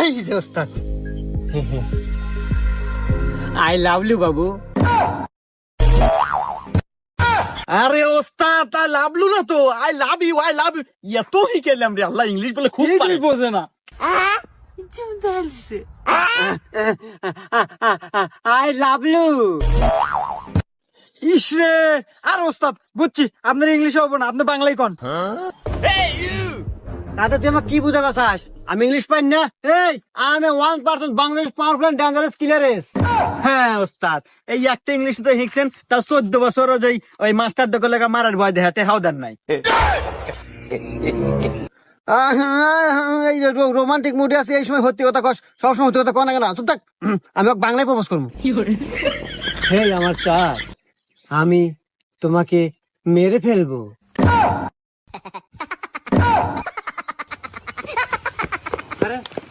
এই যে ওস্তাদ, আই লাভ ইউ বাবু। আরে ওস্তাদ, আই লাভ ইউ না তো, I love you, I love you. এত শিখাইলাম রে আল্লাহ, ইংলিশ বলে খুব পারে। বোঝে না। I love you. ইসরে, আর ওস্তাদ বুঝছি আপনার ইংলিশে হবো না, আপনি বাংলায় কন। দাদা তুই আমার কি বুঝাবা চাস? আমি ইংলিশ পাই না। এই আমি 1% বাংলাদেশ পাওয়ারফুল এন্ড ডেঞ্জারাস কিলারেস। হ্যাঁ ওস্তাদ, এই একটা ইংলিশ তো শিখছেন, তার 14 বছর ওই মাস্টার দোকান লেগা মারার ভয় দেখাতে হাওদার নাই। এই রোমান্টিক মুডে আছে, এই সময় সত্যি কথা কস, সবসময় সত্যি কথা কন না, চুপ থাক। আমি ওকে বাংলায় প্রপোজ করবো। হে আমার চাঁদ, আমি তোমাকে মেরে ফেলবো। আরে